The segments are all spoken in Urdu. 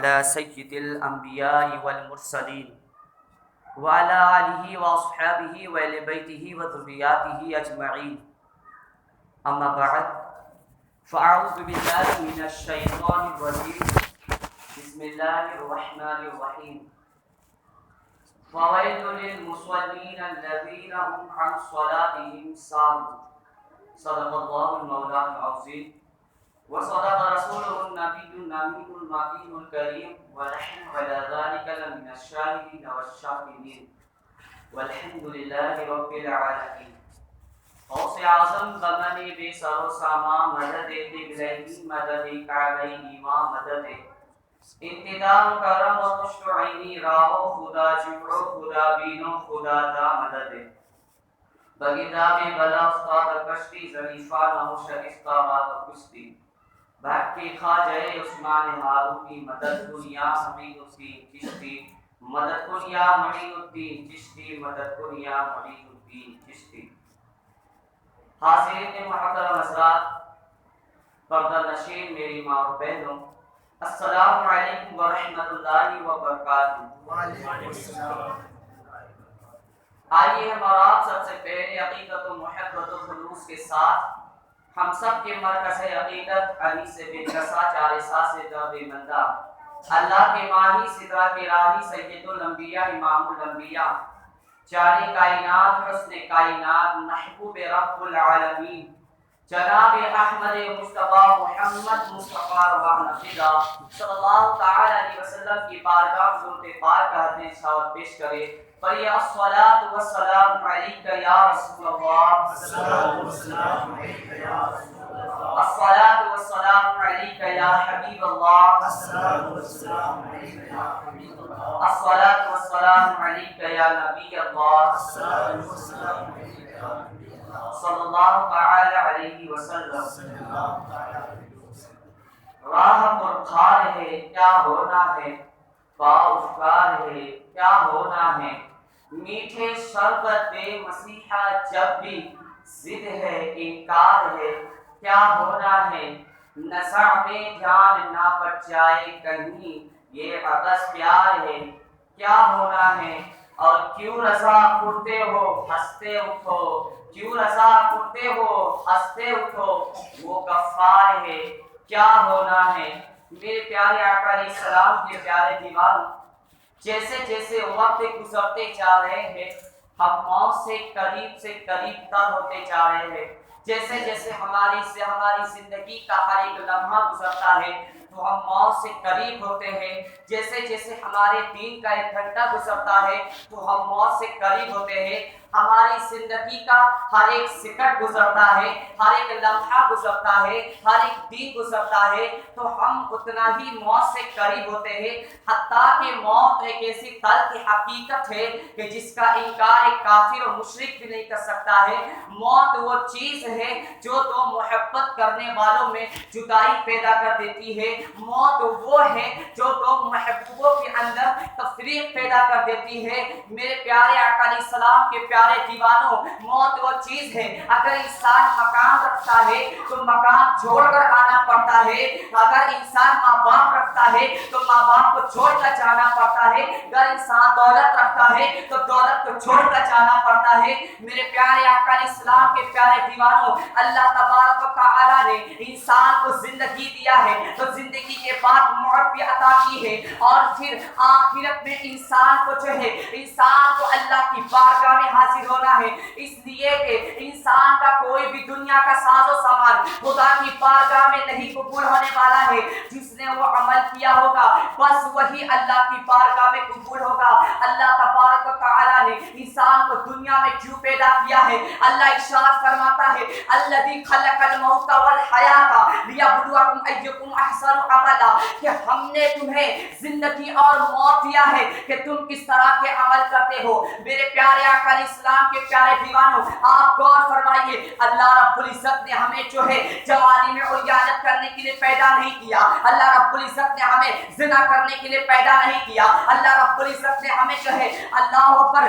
على سيد الأنبياء والمرسلين وعلى آله وأصحابه وآل بيته وذرياته أجمعين. أما بعد فأعوذ بالله من الشيطان الرجيم. بسم الله الرحمن الرحيم. فويل للمصلين الذين هم عن صلاتهم ساهون. صدق الله المولى العظيم وصدق رسوله النبي الأمين المكين الكريم ونحن على ذلك لمن الشاهدين والشاكرين والحمد لله رب العالمين. غوث اعظم بمن بے سر و ساما مدد دگلہی مدد کعبین ما مدد انتظام کرم و پشت عینی راہو خدا جبر خدا بینو خدا دا مدد بگیدہ میں بلا استاد کشتی ضعیفہ نمو شکستہ رات کشتی بھٹ کے خواجہ عثمان ہارونی مدد دنیا معین الدین چشتی مدد دنیا معین الدین چشتی مدد دنیا معین الدین چشتی. حاضرین محترم حضرات، پردہ نشین میری ماں اور بہنوں، السلام علیکم ورحمۃ اللہ وبرکاتہ. وعلیکم السلام. آئیے ہم اور آپ سب سے پہلے عقیدت و محبت و خلوص کے ساتھ ہم سب کے مرکز عقیدت علی سے بن رسا چار سا سے درد مندہ اللہ کے ماہی سترہ کے راہی سید الانبیاء امام الانبیاء جاری کائنات حسن کائنات محبوب رب العالمین جناب احمد مصطفیٰ محمد مصطفیٰ روحان فدا صلی اللہ تعالی علیہ وسلم کی بارگاہ حضور پاک کا حدیث شاوت پیش کرے. فَيَا الصَّلَاةُ وَالسَّلَامُ عَلَيْكَ يَا رسول اللہ. الصلاۃ والسلام علیک یا رسول اللہ. الصلاۃ والسلام علیک یا حبیب اللہ. الصلاۃ والسلام علیک یا حبیب اللہ. الصلاۃ والسلام علیک یا نبی اللہ. الصلاۃ والسلام علیک یا نبی اللہ. صلی اللہ تعالی علیہ وسلم. راہ پرخار ہے کیا ہونا ہے، باوفکار ہے کیا ہونا ہے، میٹھے شربت بے مسیحا جب بھی ضد ہے انکار ہے کیا ہونا ہے، نزع میں دھیان نہ بٹ جائے کہیں یہ عبث پیار ہے کیا ہونا ہے. اور کیوں رضا کرتے ہو ہنستے اٹھو، کیوں رضا کرتے ہو ہنستے اٹھو، وہ غفار ہے کیا ہونا ہے. میرے پیارے آقا علیہ السلام کے پیارے دیوانوں، جیسے جیسے وقت گزرتے جا رہے ہیں ہم موت سے قریب تر ہوتے جا رہے ہیں. جیسے جیسے ہماری زندگی کا ہر ایک لمحہ گزرتا ہے تو ہم موت سے قریب ہوتے ہیں. جیسے جیسے ہمارے دین کا ایک گھنٹہ گزرتا ہے تو ہم موت سے قریب ہوتے ہیں. ہماری زندگی کا ہر ایک سیکنڈ گزرتا ہے، ہر ایک لمحہ گزرتا ہے، ہر ایک دن گزرتا ہے تو ہم اتنا ہی موت سے قریب ہوتے ہیں. حتیٰ کہ موت ایک ایسی تلخ حقیقت ہے کہ جس کا انکار ایک کافر و مشرک بھی نہیں کر سکتا ہے. موت وہ چیز ہے جو دو محبت کرنے والوں میں جدائی پیدا کر دیتی ہے. موت وہ ہے جو دو محبوبوں کے اندر تفریق پیدا کر دیتی ہے. میرے پیارے آقا علیہ السلام کے پیارے دیوانوں، موت وہ چیز ہے اگر انسان مکان رکھتا ہے تو مکان چھوڑ کر آنا پڑتا ہے، اگر انسان ماں باپ رکھتا ہے تو ماں باپ کو چھوڑ کر جانا پڑتا ہے، اگر انسان دولت رکھتا ہے تو دولت کو چھوڑ کر جانا پڑتا ہے. میرے پیارے آقا علیہ السلام کے پیارے دیوانوں، اللہ تبارک و تعالی نے انسان کو زندگی دیا ہے تو زندگی کے بعد موت بھی عطا کی ہے اور پھر آخرت میں انسان کو جو ہے انسان کو اللہ کی بارگاہ میں حاضر ہونا ہے. اس لیے کہ انسان کا کوئی بھی دنیا کا ساز و سامان خدا کی بارگاہ میں نہیں قبول ہونے والا ہے. جس نے وہ عمل کیا ہوگا بس وہی اللہ کی بارگاہ میں قبول ہوگا. اللہ تبارک و تعالی نے انسان کو دنیا میں کیوں پیدا کیا ہے؟ اللہ ارشاد فرماتا ہے الذی خلق الموت والحیات لیبلوکم ایکم احسن عملا، کہ ہم نے تمہیں زندگی اور موت دیا ہے کہ تم کس طرح کے عمل کرتے ہو. میرے پیارے آقا علیہ السلام کے پیارے دیوانوں، آپ غور فرمائیے، اللہ رب العزت نے ہمیں جو ہے جوانی میں عریانت کرنے کے لیے پیدا نہیں کیا. اللہ رب العزت نے ہمیں زنا کرنے کے لیے پیدا نہیں کیا. اللہ رب العزت نے ہمیں جو ہے اللہ پر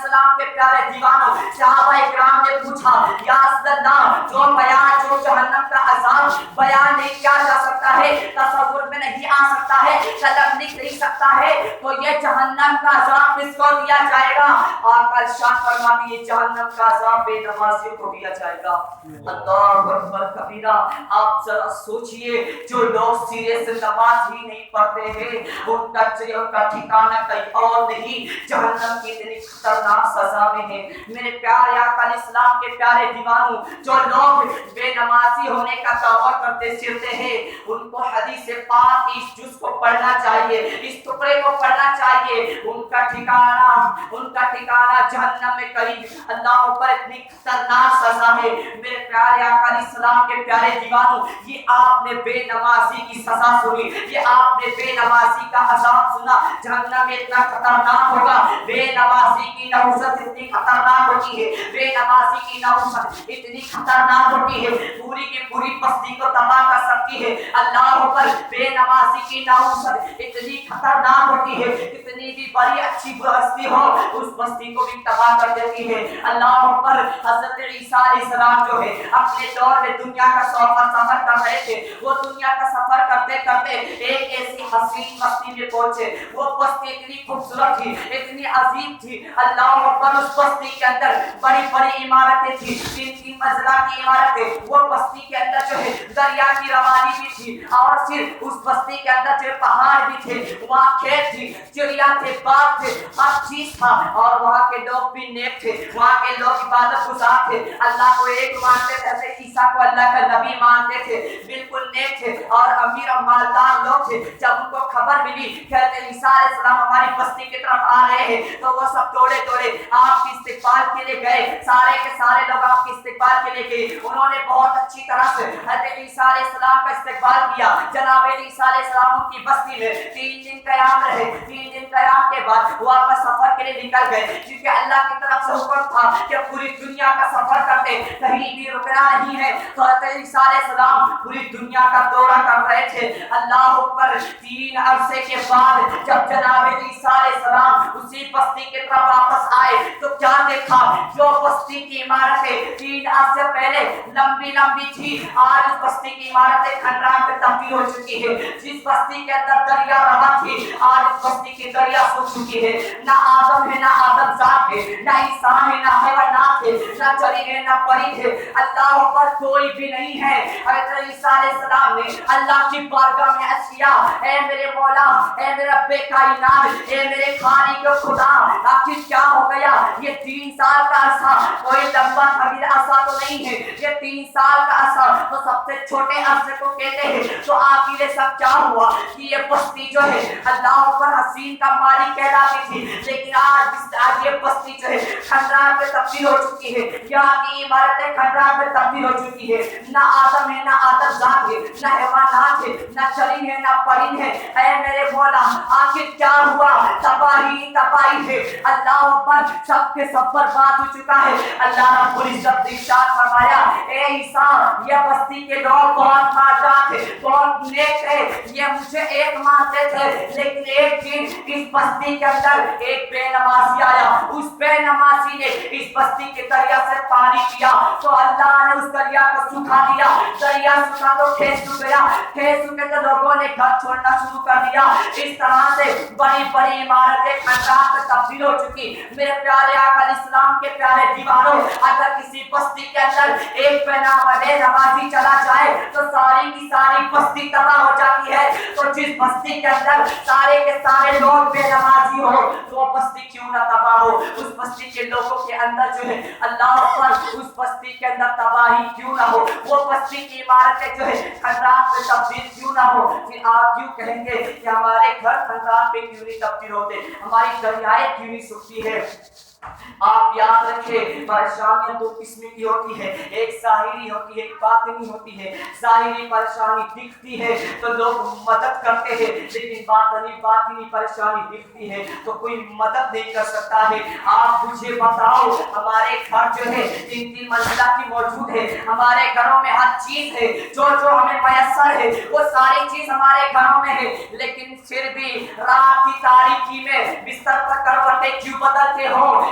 السلام کے پیارے دیوانوں، صحابہ کرام نے پوچھا یا رسول اللہ جو جہنم کا عذاب بیان نہیں کیا جا سکتا ہے، تصور میں نہیں آ سکتا ہے، قلم لکھ نہیں سکتا ہے، تو یہ جہنم کا عذاب کس کو دیا جائے گا؟ آقا ارشاد فرماتے ہیں جہنم کا عذاب بے نمازیوں کو دیا جائے گا۔ اللہ اکبر کبیرہ۔ آپ ذرا سوچئے جو لوگ سیرے سے نماز ہی نہیں پڑھتے ہیں ان کا ٹھکانہ کہیں اور نہیں، جہنم کی اتنی خطرناک سزا میں ہے۔ میرے پیارے آقا علیہ السلام کے پیارے دیوانوں، جو لوگ بے نمازی ہونے کا دعویٰ کرتے پھرتے ہیں ان کو حدیث پاک اس جز کو پڑھنا چاہیے، اس ٹکڑے کو پڑھنا چاہیے، ان کا ٹھکانہ جہنم میں قریب۔ اللہ پر اتنی خطرناک سزا ہے۔ میرے پیارے آقا علیہ السلام کے پیارے دیوانوں، یہ آپ نے بے نمازی کی سزا سنی، یہ آپ نے بے نمازی کا عذاب سنا، جہنم میں اتنا خطرناک ہوگا۔ بے نمازی کی نحوست اتنی خطرناک ہوتی ہے، بے نمازی کی نحوست اتنی خطرناک ہوتی ہے، پوری کی پوری بستی کو تباہ کر سکتی ہے۔ اللہ پر بے نمازی کی نحوست اتنی خطرناک ہوتی ہے، کتنی بھی بڑی اچھی بستی ہو اس بستی کو بھی تباہ کر دیتی ہے۔ اللہ پر حضرت عیسیٰ علیہ السلام جو ہے اپنے دور میں دنیا کا سفر کر رہے تھے، وہ دنیا کا سفر کرتے کرتے ایک ایسی حسین بستی میں پہنچے۔ وہ بستی اتنی خوبصورت تھی، اتنی عظیم تھی، اللہ پر اس بستی کے اندر بڑی بڑی عمارتیں تھی، 3 منزلہ کی عمارتیں۔ وہ بستی کے اندر جو ہے دریا کی روانی بھی تھی، اور صرف اس بستی کے اندر جو پہاڑ بھی تھے، وہاں کھیت تھی، چڑیا تھے، باغ تھے، ہر چیز تھا، اور وہاں کے لوگ بھی نیک تھے، وہاں کے لوگ عبادت گزار تھے، اللہ کو ایک مانتے تھے، حضرت عیسیٰ کو اللہ کا نبی مانتے تھے، بالکل نیک تھے اور امیر اور مالدار لوگ تھے۔ جب ان کو خبر ملی کہ حضرت عیسیٰ علیہ السلام ہماری بستی کی طرف آ رہے ہیں تو وہ سب دوڑے آپ کی استقبال کے لیے گئے، سارے کے سارے لوگ آپ کی استقبال کے لیے گئے۔ انہوں نے بہت اچھی طرح سے حضرت عیسیٰ علیہ السلام کا استقبال کیا۔ جناب عیسیٰ علیہ السلام ان کی بستی میں 3 دن قیام رہے۔ 3 دن قیام کے بعد وہ واپس سفر کے لیے نکل گئے، کیونکہ اللہ کی طرف سے حکم تھا کہ پوری دنیا کا سفر کرتے، کہیں بھی رکنا نہیں ہے۔ تو حضرت عیسیٰ علیہ السلام پوری دنیا کا دورہ کر رہے تھے۔ اللہ پر 3 عرصے کے بعد جب جناب عیسیٰ علیہ السلام اسی بستی کی طرف واپس آئے تو کیا دیکھا؟ جو بستی کی عمارتیں 3 عرصے پہلے لمبی لمبی تھی، آج اس بستی کی عمارتیں کھنڈران میں تبدیل ہو چکی ہے۔ جس بستی کے اندر دریا رواں تھی، آج اس بستی کی دریا سوکھ چکی ہے۔ نہ آدم ہے، نہ آدم ذات ہے، نہ انسان ہے، نہ حیوانات ہے، نہ چڑی ہے، نہ پری ہے، اللہ پر کوئی بھی نہیں ہے۔ حضرت عیسیٰ علیہ السلام نے اللہ کی بارگاہ میں عرض کیا، اے میرے مولا، اے میرے رب کائنات، اے میرے خالق و خدا، آخر کیا ہو گیا؟ یہ 3 سال کا عرصہ کوئی لمبا طویل عرصہ تو نہیں ہے، یہ 3 سال کا عرصہ تو سب سے چھوٹے عرصے کو کہتے ہیں۔ تو آخر سب کیا ہوا کہ یہ بستی جو ہے اللہ پر حسین کا مالک کہلاتی تھی، لیکن آج یہ بستی جو ہے کھنڈران میں تبدیل ہو چکی ہے، یہاں کی عمارتیں کھنڈران میں تبدیل ہو چکی ہے۔ نہ آدم ہے، نہ آدم ذات ہے، نہ حیوانات ہے، نہ چڑی ہے، نہ پری ہے۔ اے میرے مولا، آخر کیا ہوا؟ تباہی تباہی ہے، اللہ پر سب کے سب برباد ہو چکا ہے۔ اللہ رب العزت نے ارشاد فرمایا، اے عیسیٰ، یہ بستی کے لوگ بہت مالدار تھے، بہت نیک تھے، یہ مجھے ایک مانتے تھے، لیکن ایک دن اس بستی کے اندر ایک بے نمازی آیا، اس بے نمازی نے اس بستی کے دریا سے پانی پیا تو اللہ نے اس دریا کو سکھا دیا۔ دریا سکھا تو کھیت سوکھ گیا، کھیت سوکھے تو لوگوں نے گھر چھوڑنا شروع کر دیا۔ اس طرح سے بڑی بڑی عمارتیں کھنڈران میں تبدیل ہو چکی۔ میرے پیارے آقا علیہ السلام کے پیارے دیوانوں، اگر کسی بستی کے اندر ایک بے نمازی چلا جائے تو ساری کی ساری بستی تباہ ہو جاتی ہے۔ تو جس بستی کے اندر سارے کے سارے لوگ بے نمازی ہو تو وہ بستی کیوں نہ تباہ ہو؟ اس بستی کے لوگوں کے اندر جو ہے اللہ پر اس بستی کے اندر تباہی کیوں نہ ہو؟ وہ بستی کی عمارتیں جو ہے کھنڈران میں تبدیل کیوں نہ ہو؟ پھر آپ کیوں کہیں گے کہ ہمارے گھر کھنڈران پہ کیوں نہیں تبدیل ہوتے، ہماری دریائیں کیوں نہیں سوکھتی ہے؟ آپ یاد رکھیں، پریشانیاں دو قسم کی ہوتی ہے، ایک ظاہری ہوتی ہے، ایک باطنی ہوتی ہے۔ ظاہری پریشانی دکھتی ہے تو لوگ مدد کرتے ہیں، لیکن باطنی پریشانی دکھتی ہے تو کوئی مدد نہیں کر سکتا ہے۔ آپ مجھے بتاؤ، ہمارے گھر جو ہے 3 منزلہ کی موجود ہے، ہمارے گھروں میں ہر چیز ہے، جو ہمیں میسر ہے وہ ساری چیز ہمارے گھروں میں ہے، لیکن پھر بھی رات کی تاریکی میں بستر پر کروٹیں کیوں بدلتے ہو؟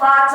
5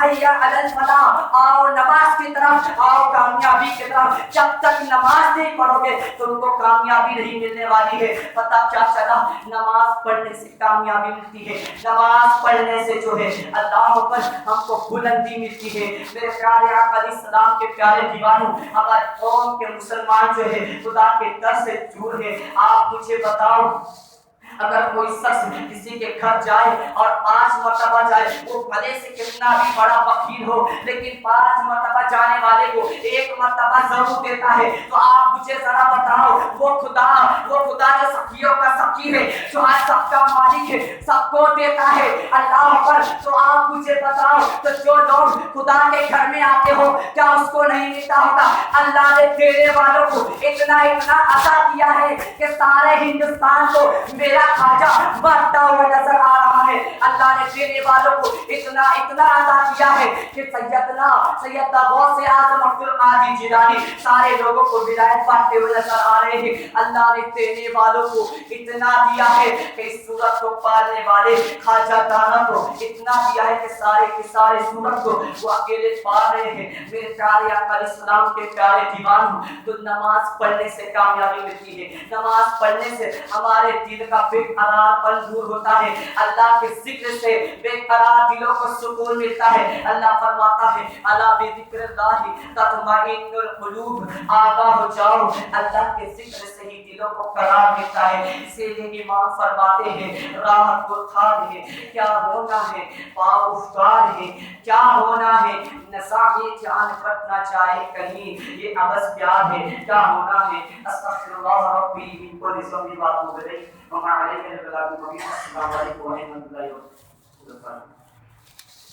حی علی الفلاح، آؤ نماز کی طرف، آؤ کامیابی کی طرف۔ جب تک نماز نہیں پڑھو گے تم کو کامیابی نہیں ملنے والی ہے۔ پتہ کیا چلا؟ نماز پڑھنے سے کامیابی ملتی ہے، نماز پڑھنے سے جو ہے اللہ پر ہم کو بلندی ملتی ہے۔ میرے پیارے آقا علیہ السلام کے پیارے دیوانوں، ہمارے قوم کے مسلمان جو ہے خدا کے در سے دور ہے۔ آپ مجھے بتاؤ، اگر کوئی شخص کسی کے گھر جائے اور 5 مرتبہ جائے، وہ بھلے سے کتنا بھی بڑا فقیر ہو لیکن 5 مرتبہ جانے والے کو 1 مرتبہ ضرور دیتا ہے، تو آپ مجھے ذرا بتاؤ وہ خدا جو سخیوں کا سخی ہے، جو آج سب کا مالک ہے، سب کو دیتا ہے اللہ پر، تو آپ مجھے بتاؤ تو جو لوگ خدا کے گھر میں آتے ہو کیا اس کو نہیں ملتا ہوگا؟ اللہ نے دینے والوں کو اتنا عطا کیا ہے کہ سارے ہندوستان کو میرا خواجہ بڑھتا ہوا نظر آ رہا ہے۔ اللہ نے دینے والوں کو اتنا عطا کیا ہے کہ سیدنا غوث اعظم عبد القادر جیلانی سارے لوگوں کو ولایت بانٹتے ہوئے نظر آ رہے ہیں۔ اللہ نے دینے والوں کو اتنا دیا ہے کہ اس سورت کو پالنے والے خواجہ دانا کو اتنا دیا ہے کہ سارے کے سارے سورت کو وہ اکیلے پال رہے ہیں۔ میرے پیارے آقا علیہ السلام کے پیارے دیوانوں، تو نماز پڑھنے سے کامیابی ملتی ہے، نماز پڑھنے سے ہمارے دل کا بے قرار پن دور ہوتا ہے، اللہ کے ذکر سے بے قرار دلوں کو سکون ملتا ہے۔ اللہ فرماتا ہے الا بذکر اللہ تطمئن القلوب، آگاہ ہو جاؤ اللہ کے ذکر سے ہی دلوں کو قرار ملتا ہے۔ اسی لیے امام فرماتے ہیں راحت کو تھار ہے کیا ہونا ہے، پاؤ افتار ہے کیا ہونا ہے، نظام جان بٹنا چاہے کہیں، یہ عبث پیار ہے کیا ہونا ہے۔ استغفر اللہ ربی من کل ذنب واتوب الیہ وما علیہ البلاغ المبین۔ السلام علیکم ورحمۃ اللہ وبرکاتہ۔